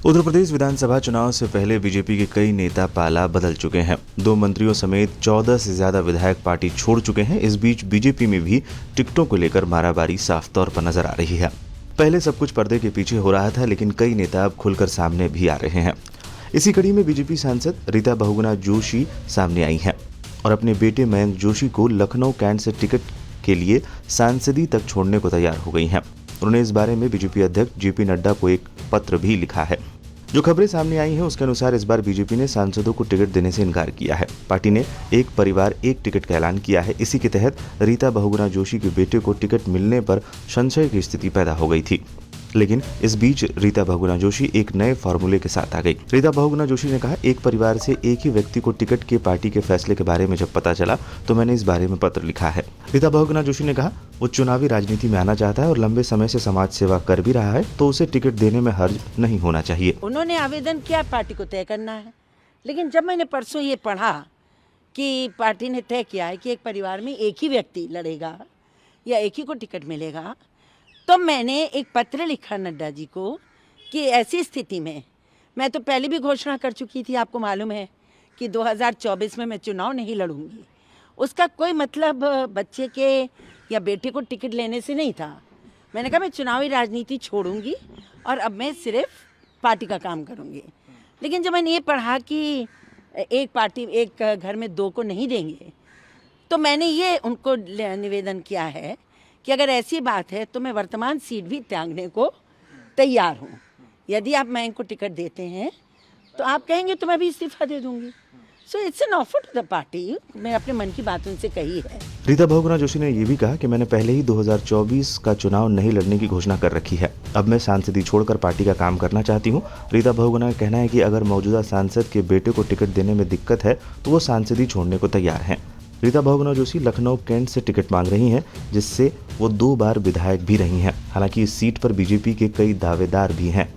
उत्तर प्रदेश विधानसभा चुनाव से पहले बीजेपी के कई नेता पाला बदल चुके हैं। 2 मंत्रियों समेत 14 से ज्यादा विधायक पार्टी छोड़ चुके हैं। इस बीच बीजेपी में भी टिकटों को लेकर मारामारी साफ तौर पर नजर आ रही है। पहले सब कुछ पर्दे के पीछे हो रहा था, लेकिन कई नेता अब खुलकर सामने भी आ रहे हैं। इसी कड़ी में बीजेपी सांसद रीता बहुगुणा जोशी सामने आई हैं और अपने बेटे मयंक जोशी को लखनऊ कैंट से टिकट के लिए सांसदी तक छोड़ने को तैयार हो गई हैं। उन्होंने इस बारे में बीजेपी अध्यक्ष जेपी नड्डा को एक पत्र भी लिखा है। जो खबरें सामने आई हैं उसके अनुसार इस बार बीजेपी ने सांसदों को टिकट देने से इनकार किया है। पार्टी ने एक परिवार एक टिकट का ऐलान किया है। इसी के तहत रीता बहुगुणा जोशी के बेटे को टिकट मिलने पर संशय की स्थिति पैदा हो गई थी, लेकिन इस बीच रीता बहुगुणा जोशी एक नए फॉर्मूले के साथ आ गई। रीता बहुगुणा जोशी ने कहा, एक परिवार से एक ही व्यक्ति को टिकट के पार्टी के फैसले के बारे में जब पता चला तो मैंने इस बारे में पत्र लिखा है। रीता बहुगुणा जोशी ने कहा, वो चुनावी राजनीति में आना चाहता है और लंबे समय से समाज सेवा कर भी रहा है, तो उसे टिकट देने में हर्ज नहीं होना चाहिए। उन्होंने आवेदन किया, पार्टी को तय करना है, लेकिन जब मैंने परसों ये पढ़ा कि पार्टी ने तय किया है कि एक परिवार में एक ही व्यक्ति लड़ेगा या एक ही को टिकट मिलेगा, तो मैंने एक पत्र लिखा नड्डा जी को कि ऐसी स्थिति में मैं तो पहले भी घोषणा कर चुकी थी, आपको मालूम है कि 2024 में मैं चुनाव नहीं लड़ूंगी। उसका कोई मतलब बच्चे के या बेटे को टिकट लेने से नहीं था। मैंने कहा मैं चुनावी राजनीति छोड़ूंगी और अब मैं सिर्फ पार्टी का काम करूंगी। लेकिन जब मैंने ये पढ़ा कि एक पार्टी एक घर में 2 को नहीं देंगे, तो मैंने ये उनको निवेदन किया है कि अगर ऐसी बात है तो मैं वर्तमान सीट भी त्यागने को तैयार हूँ। यदि आप मयंक को टिकट देते हैं तो आप कहेंगे तो मैं भी इस्तीफा दे दूंगी। So it's an offer to the party. मैं अपने मन की बात उनसे कही है। रीता बहुगुणा जोशी ने ये भी कहा कि मैंने पहले ही 2024 का चुनाव नहीं लड़ने की घोषणा कर रखी है। अब मैं सांसदी छोड़कर पार्टी का काम करना चाहती हूँ। रीता बहुगुणा का कहना है कि अगर मौजूदा सांसद के बेटे को टिकट देने में दिक्कत है तो वो सांसदी छोड़ने को तैयार हैं। रीता बहुगुणा जोशी लखनऊ कैंट से टिकट मांग रही हैं, जिससे वो 2 बार विधायक भी रही हैं। हालांकि इस सीट पर बीजेपी के कई दावेदार भी हैं।